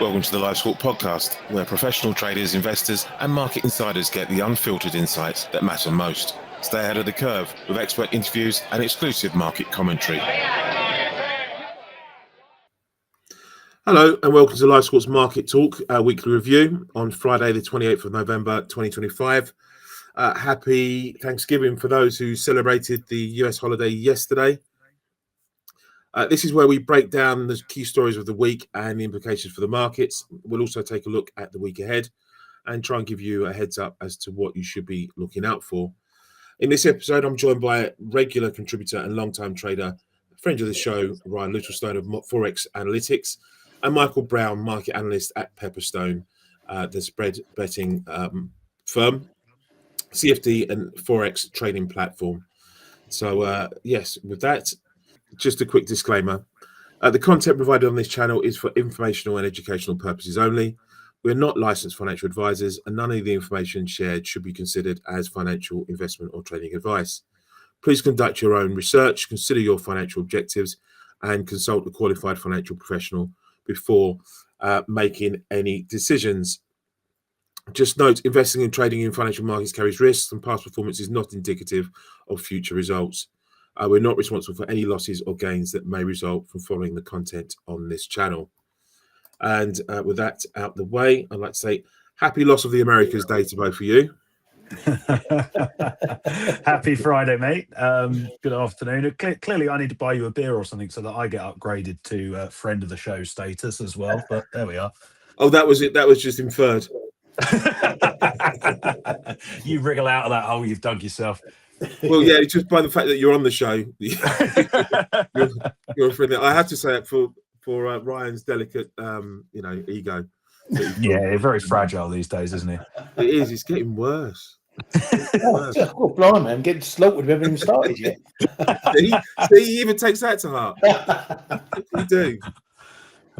Welcome to the LiveSquawk podcast, where professional traders, investors, and market insiders get the unfiltered insights that matter most. Stay ahead of the curve with expert interviews and exclusive market commentary. Hello and welcome to LiveSquawk's Market Talk, weekly review on Friday the 28th of November 2025. Happy Thanksgiving for those who celebrated the US holiday yesterday. This is where we break down the key stories of the week and the implications for the markets. We'll also take a look at the week ahead and try and give you a heads up as to what you should be looking out for. In this episode, I'm joined by a regular contributor and long-time trader, friend of the show, Ryan Littlestone of Forex Analytix, and Michael Brown, market analyst at Pepperstone, the spread betting firm, CFD and Forex trading platform. So, yes, with that, just a quick disclaimer. The content provided on this channel is for informational and educational purposes only. We're not licensed financial advisors, and none of the information shared should be considered as financial investment or trading advice. Please conduct your own research, consider your financial objectives, and consult a qualified financial professional before making any decisions. Just note, investing and trading in financial markets carries risks, and past performance is not indicative of future results. We're not responsible for any losses or gains that may result from following the content on this channel. And with that out the way, I'd like to say happy loss of the Americas Day to both of you. Happy Friday, mate. Good afternoon. Clearly, I need to buy you a beer or something so that I get upgraded to friend of the show status as well. But there we are. Oh, that was it. That was just inferred. You wriggle out of that hole you've dug yourself. Well, yeah, just by the fact that you're on the show, you're a friend. I have to say that for Ryan's delicate, ego. Yeah, very fragile these days, isn't he? It is. It's getting worse. Oh, blimey, I'm getting slaughtered. We haven't even started yet. he even takes that to heart. You do.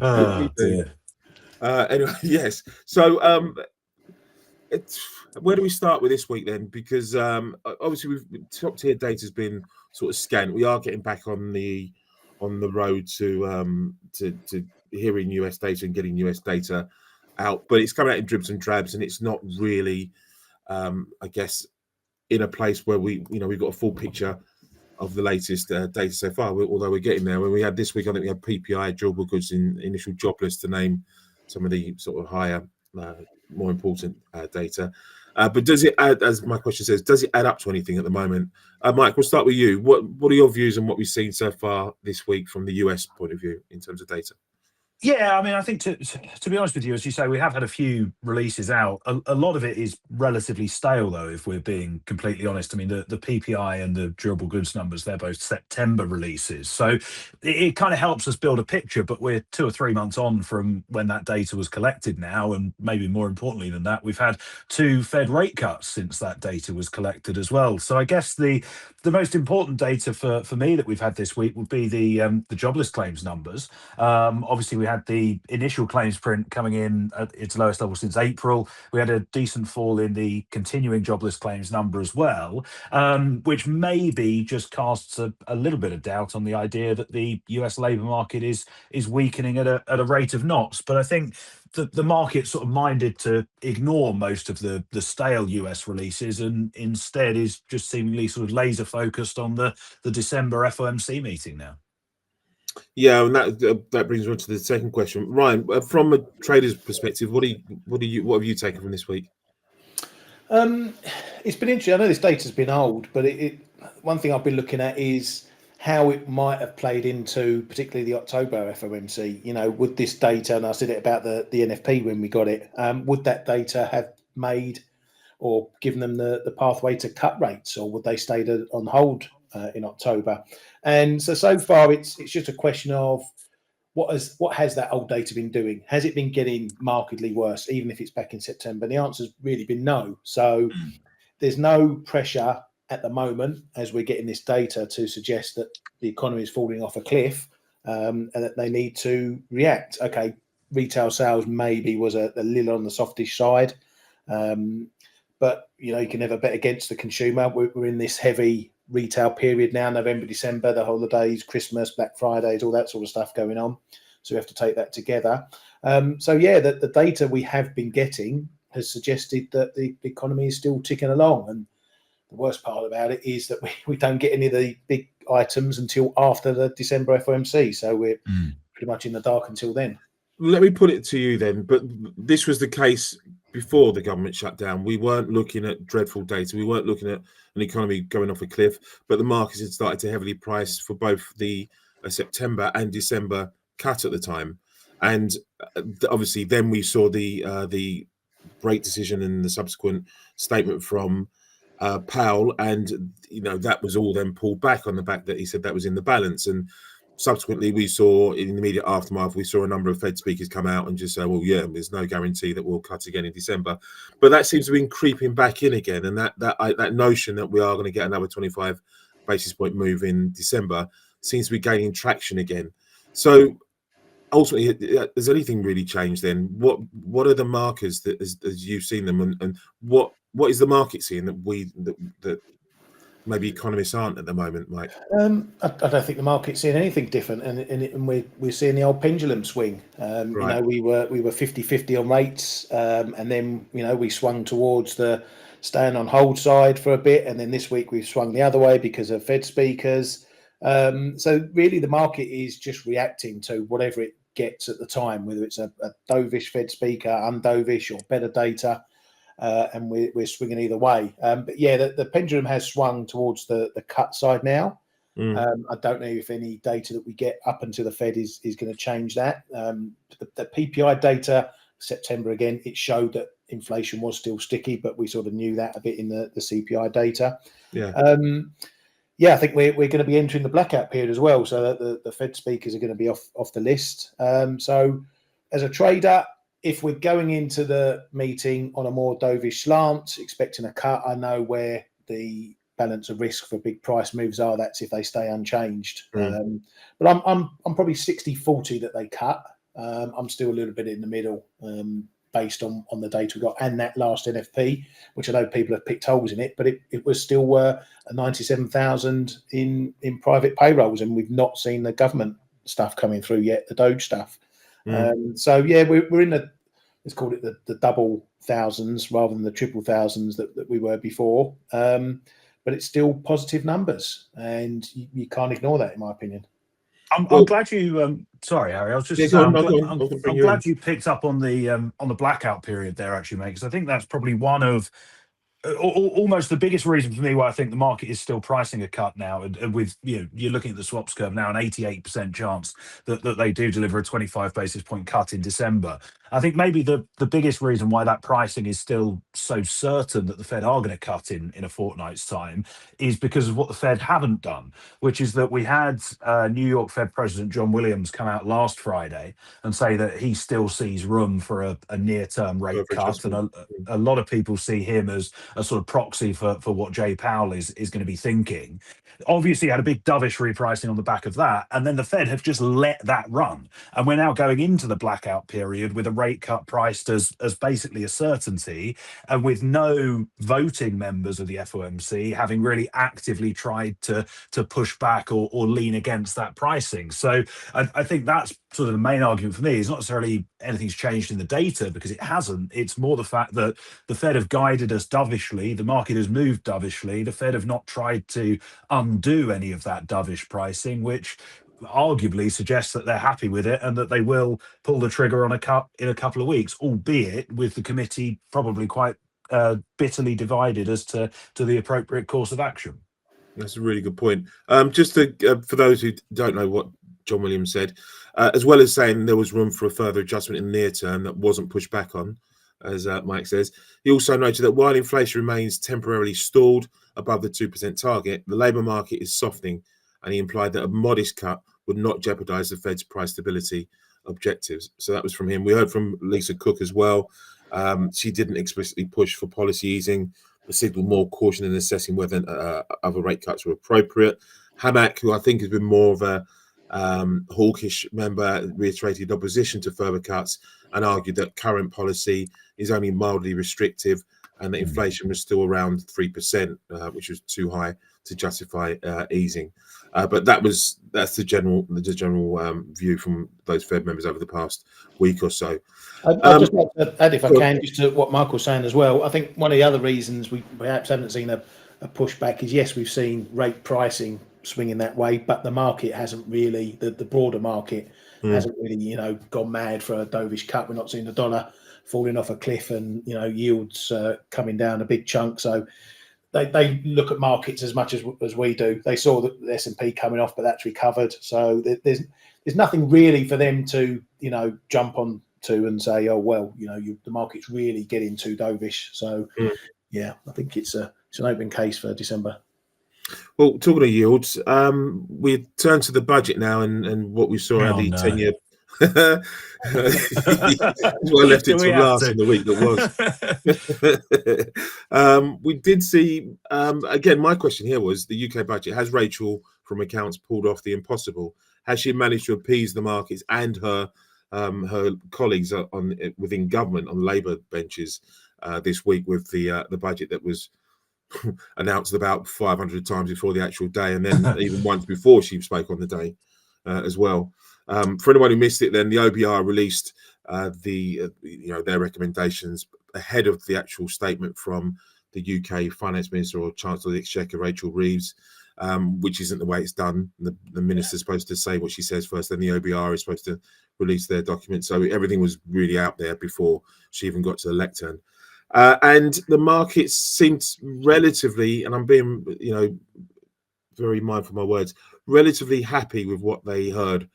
Oh, dear. Anyway, yes. So, where do we start with this week then? Because obviously, top tier data has been sort of scant. We are getting back on the road to hearing US data and getting US data out, but it's coming out in dribs and drabs, and it's not really, I guess, in a place where we've got a full picture of the latest data so far. Although we're getting there. When we had this week, I think we had PPI, durable goods, in initial jobless, to name some of the sort of higher, more important data. But does it add, as my question says, does it add up to anything at the moment? Mike, we'll start with you. What are your views on what we've seen so far this week from the US point of view in terms of data? Yeah, I mean, I think to be honest with you, as you say, we have had a few releases out. A lot of it is relatively stale, though, if we're being completely honest. I mean, the PPI and the durable goods numbers, they're both September releases. So it kind of helps us build a picture, but we're 2 or 3 months on from when that data was collected now. And maybe more importantly than that, we've had 2 Fed rate cuts since that data was collected as well. So I guess the most important data for me that we've had this week would be the jobless claims numbers. Obviously, we had the initial claims print coming in at its lowest level since April. We had a decent fall in the continuing jobless claims number as well, which maybe just casts a little bit of doubt on the idea that the US labour market is weakening at a rate of knots. But I think the market sort of minded to ignore most of the stale US releases and instead is just seemingly sort of laser focused on the December FOMC meeting now. Yeah, and that brings me on to the second question, Ryan. From a trader's perspective, what have you taken from this week? It's been interesting. I know this data's been old, but one thing I've been looking at is how it might have played into particularly the October FOMC. Would this data, and I said it about the NFP when we got it, would that data have made or given them the pathway to cut rates, or would they stay on hold in October? And so far it's just a question of what has that old data been doing? Has it been getting markedly worse, even if it's back in September? And the answer's really been no. So there's no pressure at the moment as we're getting this data to suggest that the economy is falling off a cliff, and that they need to react. Okay, retail sales maybe was a little on the softish side, but you can never bet against the consumer. We're in this heavy retail period now, November, December, the holidays, Christmas, Black Fridays, all that sort of stuff going on. So we have to take that together. The data we have been getting has suggested that the economy is still ticking along. And the worst part about it is that we don't get any of the big items until after the December FOMC. So we're pretty much in the dark until then. Let me put it to you then, but this was the case before the government shut down. We weren't looking at dreadful data. We weren't looking at an economy going off a cliff, but the markets had started to heavily price for both the September and December cut at the time. And obviously then we saw the rate decision and the subsequent statement from Powell, and that was all then pulled back on the back that he said that was in the balance. And subsequently, we saw in the immediate aftermath, we saw a number of Fed speakers come out and just say, well, yeah, there's no guarantee that we'll cut again in December. But that seems to be creeping back in again. And that notion that we are going to get another 25 basis point move in December seems to be gaining traction again. So ultimately, has anything really changed then? What are the markers that as you've seen them, and what is the market seeing that maybe economists aren't at the moment, Mike? I don't think the market's seeing anything different, and we're seeing the old pendulum swing. Right. We were 50-50 on rates, and then we swung towards the staying on hold side for a bit, and then this week we've swung the other way because of Fed speakers. So really, the market is just reacting to whatever it gets at the time, whether it's a dovish Fed speaker, undovish, or better data. And we're swinging either way. But yeah, the pendulum has swung towards the cut side now. I don't know if any data that we get up until the Fed is going to change that. The PPI data, September again, it showed that inflation was still sticky, but we sort of knew that a bit in the CPI data. Yeah. I think we're going to be entering the blackout period as well. So that the Fed speakers are going to be off the list. So as a trader, if we're going into the meeting on a more dovish slant, expecting a cut, I know where the balance of risk for big price moves are. That's if they stay unchanged. But I'm probably 60-40 that they cut. I'm still a little bit in the middle based on the data we got and that last NFP, which I know people have picked holes in it, but it was still a 97,000 in private payrolls, and we've not seen the government stuff coming through yet, the Doge stuff. We're in the, let's call it the double thousands rather than the triple thousands that we were before. But it's still positive numbers, and you can't ignore that, in my opinion. I'm glad you. Sorry, Harry. I was just. I'm glad you picked up on the blackout period there, actually, mate, because I think that's probably one of. Almost the biggest reason for me why I think the market is still pricing a cut now, and with you're looking at the swaps curve now, an 88% chance that they do deliver a 25 basis point cut in December. I think maybe the biggest reason why that pricing is still so certain that the Fed are going to cut in a fortnight's time is because of what the Fed haven't done, which is that we had New York Fed President John Williams come out last Friday and say that he still sees room for a near-term rate cut, and a lot of people see him as a sort of proxy for what Jay Powell is going to be thinking. Obviously had a big dovish repricing on the back of that, and then the Fed have just let that run, and we're now going into the blackout period with a rate cut priced as basically a certainty, and with no voting members of the FOMC having really actively tried to push back or lean against that pricing. So I think that's sort of the main argument for me. It's not necessarily anything's changed in the data, because it hasn't. It's more the fact that the Fed have guided us dovishly, the market has moved dovishly, the Fed have not tried to undo any of that dovish pricing, which arguably suggests that they're happy with it and that they will pull the trigger on a cut in a couple of weeks, albeit with the committee probably quite bitterly divided as to the appropriate course of action. That's a really good point. Just for those who don't know what John Williams said, as well as saying there was room for a further adjustment in the near term that wasn't pushed back on, as Mike says, he also noted that while inflation remains temporarily stalled above the 2% target, the labour market is softening, and he implied that a modest cut would not jeopardise the Fed's price stability objectives. So that was from him. We heard from Lisa Cook as well. She didn't explicitly push for policy easing, but signalled more caution in assessing whether other rate cuts were appropriate. Hamak, who I think has been more of a hawkish member, reiterated opposition to further cuts and argued that current policy is only mildly restrictive and that inflation was still around 3%, which was too high to justify easing. But that's the general view from those Fed members over the past week or so. I'd just like to add, if I can, just to what Michael's saying as well. I think one of the other reasons we perhaps haven't seen a pushback is, yes, we've seen rate pricing swinging that way, but the market hasn't really, the broader market hasn't really, gone mad for a dovish cut. We're not seeing the dollar falling off a cliff and, yields coming down a big chunk. So they look at markets as much as we do. They saw the S&P coming off, but that's recovered. So there's nothing really for them to, jump on to and say, oh, well, the market's really getting too dovish. So, yeah, I think it's an open case for December. Well, talking of yields, we turn to the budget now and what we saw at the 10-year. That's why I left it till last in the week that was. We did see, again, my question here was the UK budget. Has Rachel from accounts pulled off the impossible? Has she managed to appease the markets and her colleagues within government on Labour benches this week with the budget that was announced about 500 times before the actual day, and then even once before she spoke on the day as well. For anyone who missed it, then the OBR released their recommendations ahead of the actual statement from the UK Finance Minister or Chancellor of the Exchequer, Rachel Reeves, which isn't the way it's done. The minister's supposed to say what she says first, then the OBR is supposed to release their document. So everything was really out there before she even got to the lectern. And the markets seemed relatively, and I'm being, very mindful of my words, relatively happy with what they heard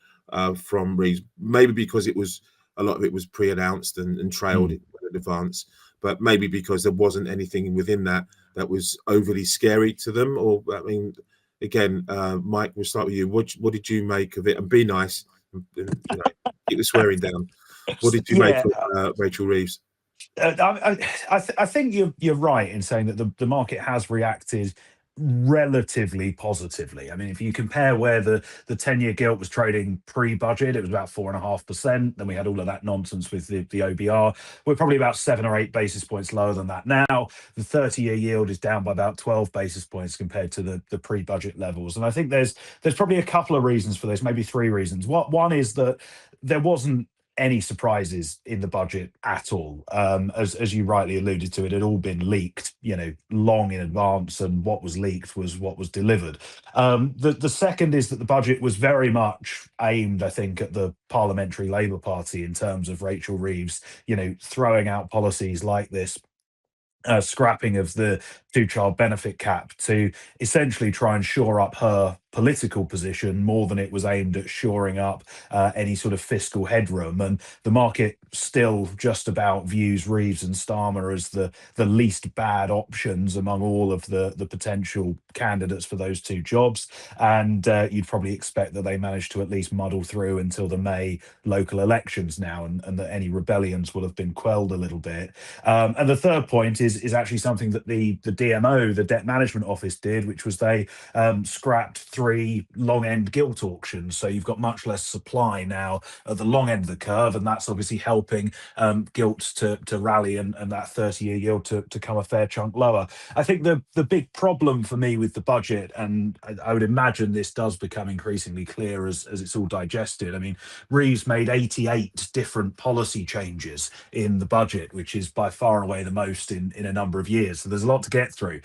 from Reeves. Maybe because a lot of it was pre-announced and trailed in advance, but maybe because there wasn't anything within that was overly scary to them. Or, I mean, again, Mike, we'll start with you. What did you make of it? And be nice, and, keep the swearing down. What did you make of Rachel Reeves? I think you're right in saying that the market has reacted relatively positively. I mean, if you compare where the 10-year gilt was trading pre-budget, it was about 4.5%. Then we had all of that nonsense with the OBR. We're probably about 7 or 8 basis points lower than that now. The 30-year yield is down by about 12 basis points compared to the pre-budget levels. And I think there's probably a couple of reasons for this, maybe 3 reasons. One is that there wasn't any surprises in the budget at all. As you rightly alluded to, it had all been leaked, long in advance, and what was leaked was what was delivered. The second is that the budget was very much aimed, I think, at the Parliamentary Labour Party in terms of Rachel Reeves, throwing out policies like this. Scrapping of the 2-child benefit cap to essentially try and shore up her political position more than it was aimed at shoring up any sort of fiscal headroom. And the market still just about views Reeves and Starmer as the least bad options among all of the potential candidates for those 2 jobs. And you'd probably expect that they managed to at least muddle through until the May local elections now, and that any rebellions will have been quelled a little bit. And the third point is actually something that the DMO, the Debt Management Office, did, which was they scrapped 3 long-end gilt auctions. So you've got much less supply now at the long end of the curve, and that's obviously helping gilts to rally and that 30-year yield to come a fair chunk lower. I think the big problem for me with the budget, and I would imagine this does become increasingly clear as it's all digested. I mean, Reeves made 88 different policy changes in the budget, which is by far and away the most in a number of years. So there's a lot to get through.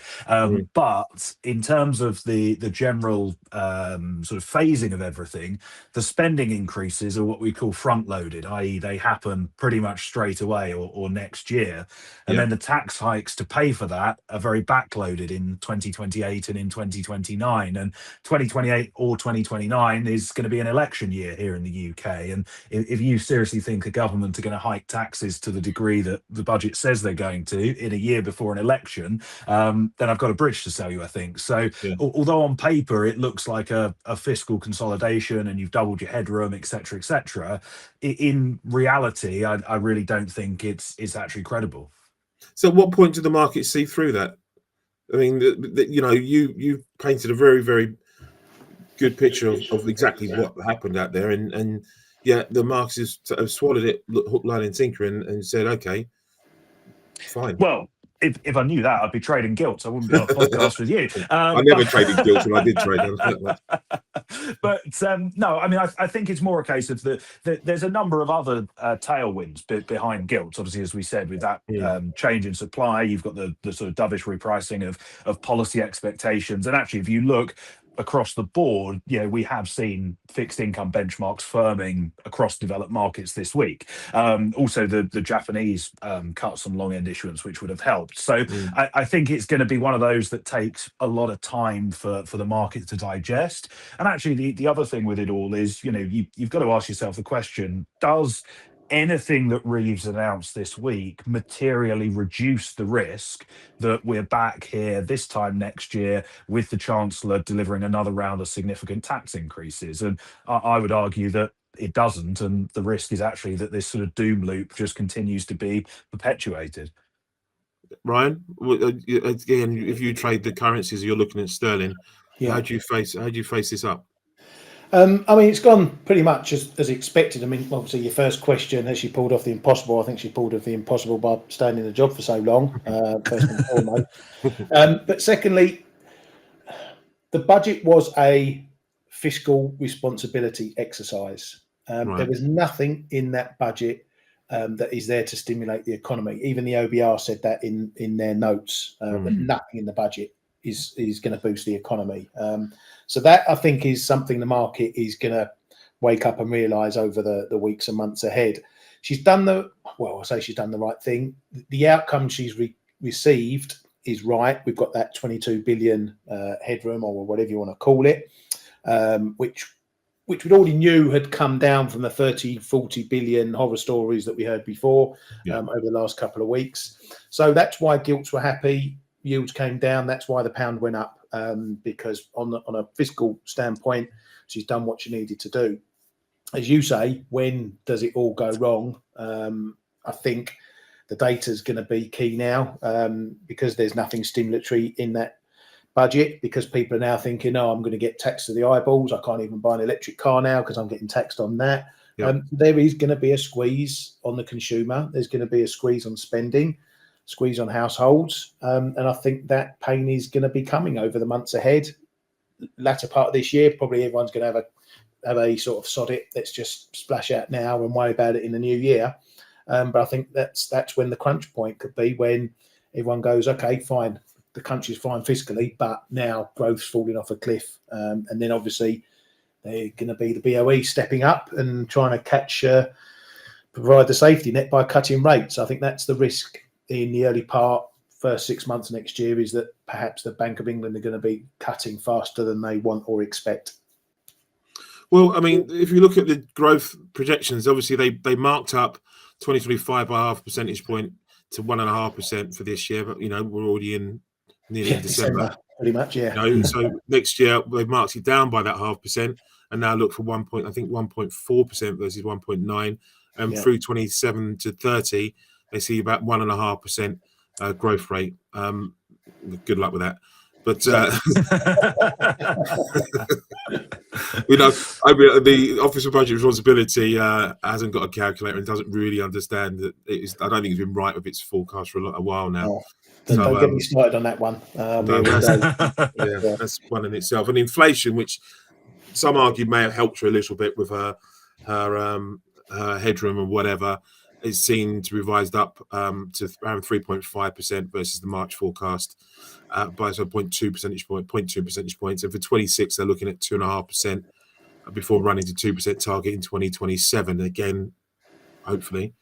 But in terms of the general sort of phasing of everything, the spending increases are what we call front-loaded, i.e. they happen pretty much straight away or next year. And then the tax hikes to pay for that are very backloaded in 2028 and in 2029. And 2028 or 2029 is going to be an election year here in the UK. And if you seriously think the government are going to hike taxes to the degree that the budget says they're going to in a year before an election, then I've got a bridge to sell you, I think. So although on paper it looks like a fiscal consolidation and you've doubled your headroom, etc., in reality, I really don't think it's actually credible. So at what point did the market see through that? I mean, you painted a very, very good picture of exactly what happened out there, and the markets have swallowed it hook, line and sinker and said, okay, fine. Well, if I knew that, I'd be trading gilts. I wouldn't be on a podcast with you. I never traded gilts, and I did trade them. But no, I mean, I think it's more a case of there's a number of other tailwinds behind gilts. Obviously, as we said, with that change in supply, you've got the sort of dovish repricing of policy expectations. And actually, if you look across the board, we have seen fixed income benchmarks firming across developed markets this week. Also, the Japanese cut some long end issuance, which would have helped. So I think it's going to be one of those that takes a lot of time for the market to digest. And actually, the other thing with it all is, you've got to ask yourself the question: does anything that Reeves announced this week materially reduce the risk that we're back here this time next year with the Chancellor delivering another round of significant tax increases? And I would argue that it doesn't, and the risk is actually that this sort of doom loop just continues to be perpetuated. Ryan, again, if you trade the currencies, you're looking at sterling. How do you face this up? I mean, it's gone pretty much as expected. I mean, obviously, your first question, has she pulled off the impossible? I think she pulled off the impossible by staying in the job for so long, first and foremost. But secondly, the budget was a fiscal responsibility exercise. There was nothing in that budget that is there to stimulate the economy. Even the OBR said that in their notes, that nothing in the budget is going to boost the economy. So that, I think, is something the market is going to wake up and realise over the weeks and months ahead. She's done she's done the right thing. The outcome she's received is right. We've got that 22 billion headroom, or whatever you want to call it, which we already knew had come down from the 30-40 billion horror stories that we heard before over the last couple of weeks. So that's why gilts were happy. Yields came down. That's why the pound went up, because on a fiscal standpoint, she's done what she needed to do. As you say, when does it all go wrong? I think the data is going to be key now, because there's nothing stimulatory in that budget, because people are now thinking, I'm going to get taxed to the eyeballs. I can't even buy an electric car now because I'm getting taxed on that. There is going to be a squeeze on the consumer. There's going to be a squeeze on spending, squeeze on households, and I think that pain is going to be coming over the months ahead. Latter part of this year, probably everyone's going to have a sort of sod it, let's just splash out now and worry about it in the new year. But I think that's when the crunch point could be, when everyone goes, okay, fine, the country's fine fiscally, but now growth's falling off a cliff, and then obviously they're going to be the BOE stepping up and trying to provide the safety net by cutting rates. I think that's the risk in the early first 6 months next year, is that perhaps the Bank of England are going to be cutting faster than they want or expect. Well, I mean, if you look at the growth projections, obviously they marked up 2025 by half a percentage point to 1.5% for this year, but we're already nearly in December. Pretty much, yeah. So next year they've marked it down by that 0.5%, and now look for 1.4% versus 1.9%, and through 27 to 30. They see about 1.5% growth rate. Good luck with that. But the Office of Budget Responsibility hasn't got a calculator and doesn't really understand that I don't think it's been right with its forecast for a while now. Don't get me started on that one. That's one in itself. And inflation, which some argue may have helped her a little bit with her headroom and whatever, is seen to be revised up to around 3.5% versus the March forecast by 0.2 percentage points. And for 26, they're looking at 2.5% before running to 2% target in 2027 again, hopefully.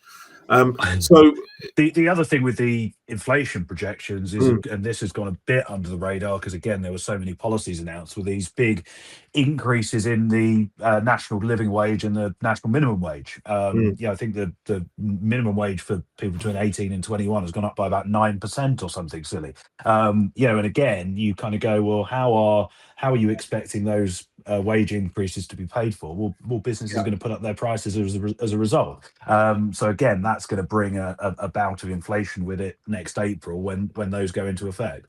So the other thing with the inflation projections is, and this has gone a bit under the radar because again there were so many policies announced, with these big increases in the national living wage and the national minimum wage. I think the minimum wage for people between 18 and 21 has gone up by about 9% or something silly. And again you kind of go, well, how are you expecting those wage increases to be paid for? Well, businesses are going to put up their prices as a result. So again, that's going to bring a bout of inflation with it next April when those go into effect.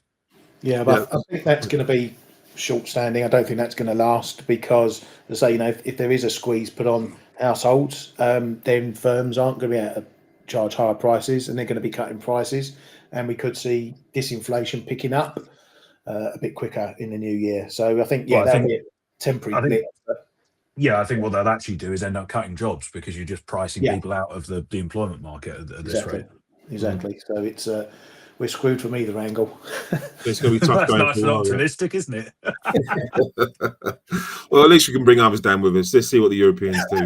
But I think that's going to be short standing. I don't think that's going to last, because, as I say, if there is a squeeze put on households, then firms aren't going to be able to charge higher prices, and they're going to be cutting prices, and we could see disinflation picking up a bit quicker in the new year. So I think, that'll be a temporary blip. Yeah, I think what they'll actually do is end up cutting jobs because you're just pricing people out of the employment market at this rate. Exactly. So it's we're screwed from either angle. It's going to be tough That's going nice for a and while, optimistic, isn't it? Well, at least we can bring others down with us. Let's see what the Europeans do.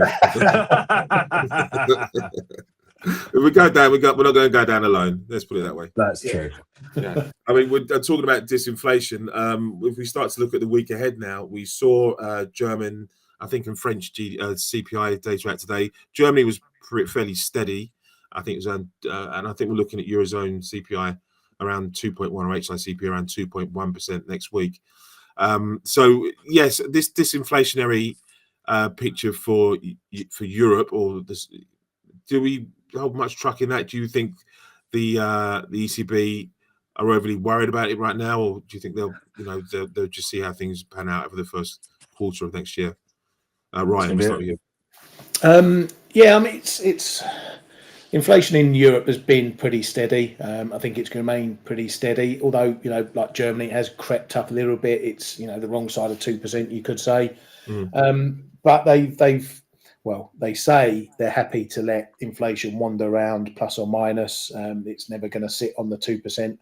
If we go down, we're not going to go down alone. Let's put it that way. That's true. Yeah. I mean, we're talking about disinflation. If we start to look at the week ahead now, we saw German, I think, and French CPI data out today. Germany was fairly steady. I think it was, and I think we're looking at Eurozone CPI around 2.1 or HI CPI around 2.1% next week. So yes, this disinflationary picture for Europe, or this, do we hold much truck in that? Do you think the ECB are overly worried about it right now, or do you think they'll just see how things pan out over the first quarter of next year? Ryan, we'll start with you. Yeah, I mean, it's inflation in Europe has been pretty steady. I think it's going to remain pretty steady, although, like Germany has crept up a little bit. It's, the wrong side of 2%, you could say. But they say they're happy to let inflation wander around plus or minus. It's never going to sit on the 2%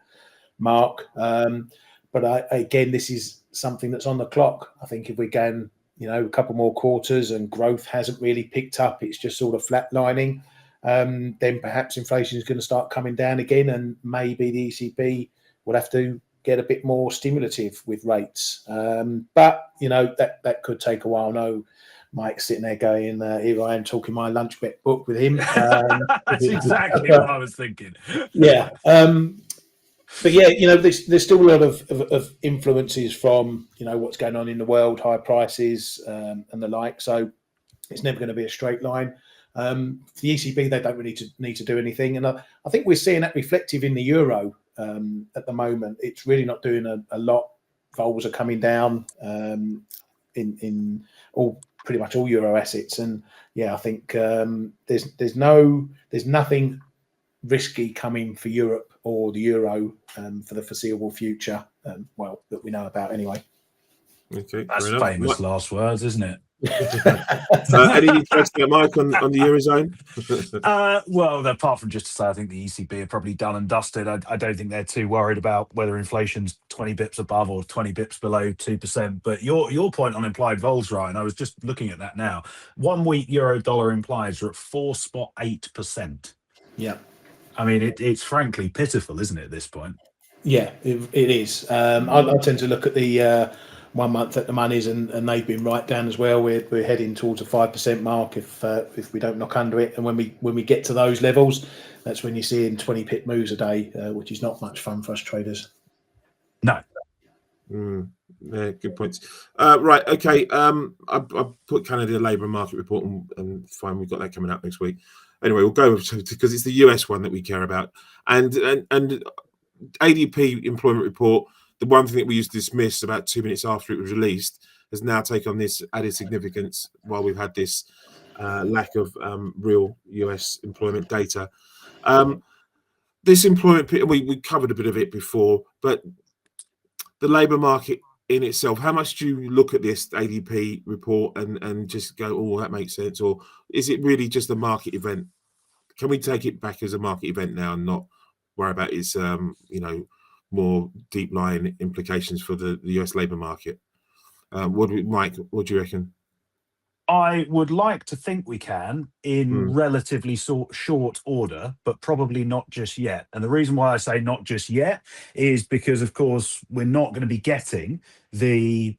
mark. But again, this is something that's on the clock. I think if we're going, a couple more quarters and growth hasn't really picked up, it's just sort of flatlining, then perhaps inflation is going to start coming down again, and maybe the ECB will have to get a bit more stimulative with rates. But that could take a while. No, Mike's sitting there going, here I am talking my lunch bet book with him. That's exactly what I was thinking. Yeah. But yeah, there's still a lot of influences from, what's going on in the world, high prices and the like. So it's never going to be a straight line. For the ECB, they don't really need to do anything. And I think we're seeing that reflective in the euro at the moment. It's really not doing a lot. Vols are coming down in pretty much all euro assets. And yeah, I think there's nothing risky coming for Europe or the euro for the foreseeable future. That we know about anyway. Okay, that's famous last words, isn't it? Any interest, Mike, on the Eurozone? Well, apart from just to say, I think the ECB are probably done and dusted. I don't think they're too worried about whether inflation's 20 bips above or 20 bips below 2%. But your point on implied vols, Ryan, I was just looking at that now. 1 week euro dollar implies are at 4.8%. Yeah. I mean, it's frankly pitiful, isn't it, at this point? Yeah, it is. I tend to look at the 1 month at the monies, and they've been right down as well. We're heading towards a 5% mark if we don't knock under it. And when we get to those levels, that's when you're seeing 20 pip moves a day, which is not much fun for us traders. No. Yeah, good points. Right, okay. I put Canada Labour Market Report, and fine, we've got that coming up next week. Anyway, we'll go because it's the US one that we care about, and ADP employment report. The one thing that we used to dismiss about 2 minutes after it was released has now taken on this added significance while we've had this lack of real US employment data. This employment, we covered a bit of it before, but the labour market in itself, how much do you look at this ADP report and just go, oh, that makes sense? Or is it really just a market event? Can we take it back as a market event now and not worry about its, more deep line implications for the US labour market? Mike, what do you reckon? I would like to think we can in relatively short order, but probably not just yet. And the reason why I say not just yet is because, of course, we're not going to be getting the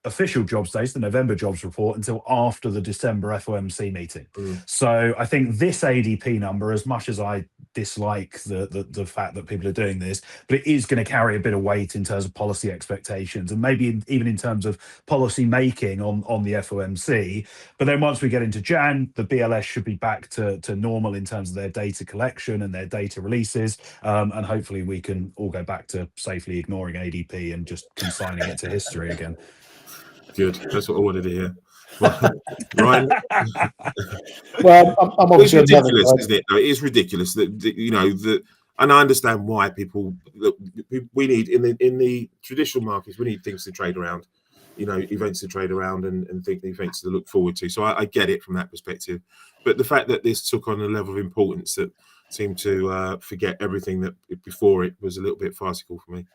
official jobs data, the November jobs report, until after the December FOMC meeting. So I think this ADP number, as much as I dislike the fact that people are doing this, but it is going to carry a bit of weight in terms of policy expectations, and maybe even in terms of policy making on the FOMC. But then once we get into Jan, the BLS should be back to normal in terms of their data collection and their data releases, and hopefully we can all go back to safely ignoring ADP and just consigning it to history again. Good. That's what I wanted to hear. Ryan. Well, I'm obviously it's ridiculous, on the other side. isn't it? It is ridiculous that and I understand why people. Look, we need in the traditional markets, we need things to trade around, events to trade around and events to look forward to. So I get it from that perspective, but the fact that this took on a level of importance that seemed to forget everything that before it was a little bit farcical for me.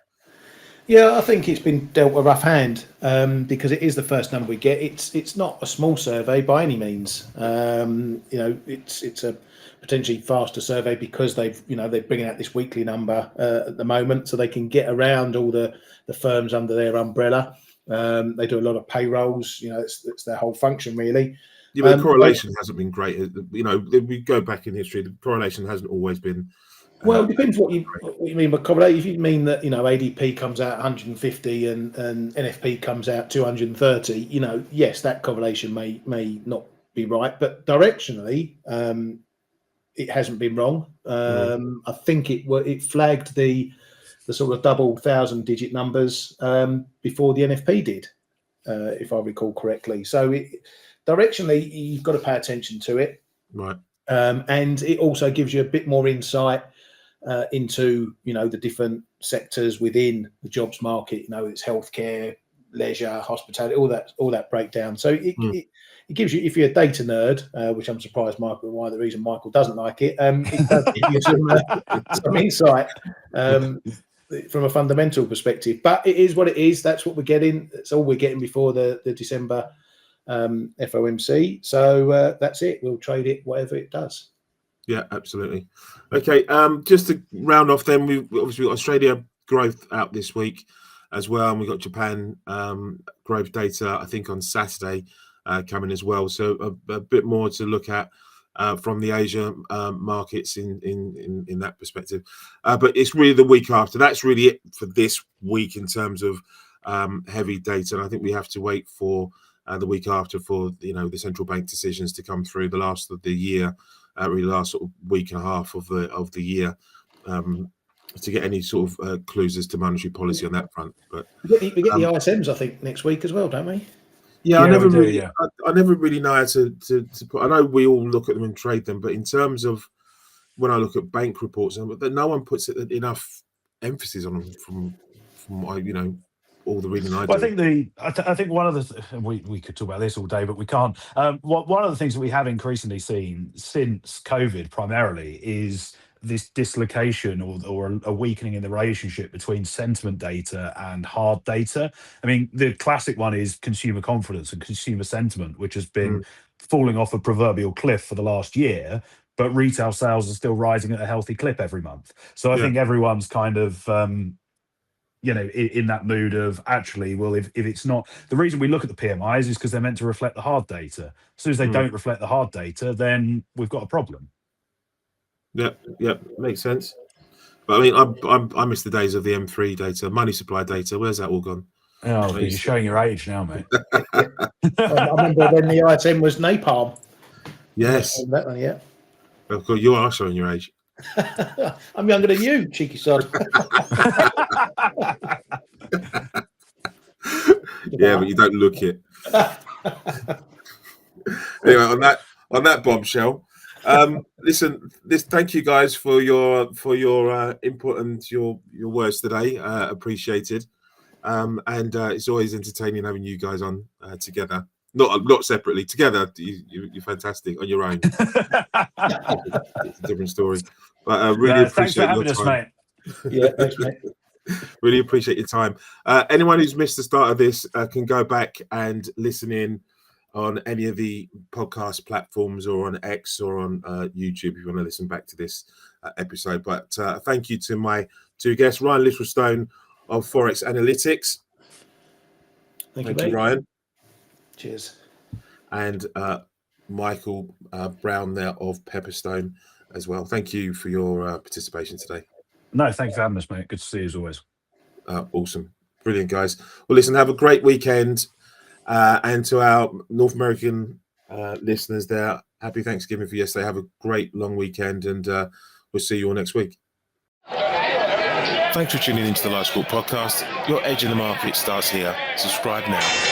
Yeah, I think it's been dealt a rough hand because it is the first number we get. It's not a small survey by any means. It's a potentially faster survey because they're bringing out this weekly number at the moment, so they can get around all the firms under their umbrella. They do a lot of payrolls. It's their whole function really. Yeah, but the correlation hasn't been great. We go back in history. The correlation hasn't always been. Well, it depends what you mean by correlation. If you mean that ADP comes out 150 and NFP comes out 230, yes, that correlation may not be right, but directionally, it hasn't been wrong. I think it flagged the sort of double 1,000-digit numbers before the NFP did, if I recall correctly. So directionally, you've got to pay attention to it, right? And it also gives you a bit more insight into the different sectors within the jobs market. It's healthcare, leisure, hospitality, all that breakdown. So it gives you, if you're a data nerd, which I'm surprised Michael, why the reason Michael doesn't like it, it does give you some insight from a fundamental perspective. But it is what it is. That's what we're getting. That's all we're getting before the December FOMC. So that's it. We'll trade it whatever it does. Yeah, absolutely. Okay, just to round off, then we obviously got Australia growth out this week as well, and we got Japan growth data I think on Saturday coming as well. So a bit more to look at from the Asia markets in that perspective. But it's really the week after. That's really it for this week in terms of heavy data, and I think we have to wait for the week after for the central bank decisions to come through the last of the year. Really last sort of week and a half of the year to get any sort of clues as to monetary policy on that front. But we get the ISMs I think next week as well, don't we? Yeah, I never really know how to put. I know we all look at them and trade them, but in terms of when I look at bank reports, no one puts enough emphasis on them from all the reading I do. Well, I think one of the we could talk about this all day, but we can't. One of the things that we have increasingly seen since COVID, primarily, is this dislocation or a weakening in the relationship between sentiment data and hard data. I mean, the classic one is consumer confidence and consumer sentiment, which has been falling off a proverbial cliff for the last year. But retail sales are still rising at a healthy clip every month. So I think everyone's kind of in that mood of actually, well, if it's not, the reason we look at the PMIs is because they're meant to reflect the hard data. As soon as they don't reflect the hard data, then we've got a problem. Yeah, makes sense. But I mean, I miss the days of the M3 data, money supply data. Where's that all gone? Oh, you're showing your age now, mate. I remember when the ISM was napalm. Yes. That one, yeah. Of course, you are showing your age. I'm younger than you, cheeky sod. Yeah, but you don't look it. Anyway, on that bombshell, listen. Thank you guys for your input and your words today. Appreciated. And it's always entertaining having you guys on together. Not separately, together. You're fantastic on your own. It's a different story. But really appreciate your time. Mate. Yeah, thanks, mate. Really appreciate your time. Anyone who's missed the start of this can go back and listen in on any of the podcast platforms or on X or on YouTube if you want to listen back to this episode. But thank you to my two guests, Ryan Littlestone of Forex Analytix. Thank you, Ryan. Cheers. And Michael Brown there of Pepperstone as well. Thank you for your participation today. No, thanks for having us, mate. Good to see you as always. Awesome. Brilliant, guys. Well, listen, have a great weekend. And to our North American listeners there, happy Thanksgiving for yesterday. Have a great long weekend, and we'll see you all next week. Thanks for tuning into the LiveSquawk podcast. Your edge in the market starts here. Subscribe now.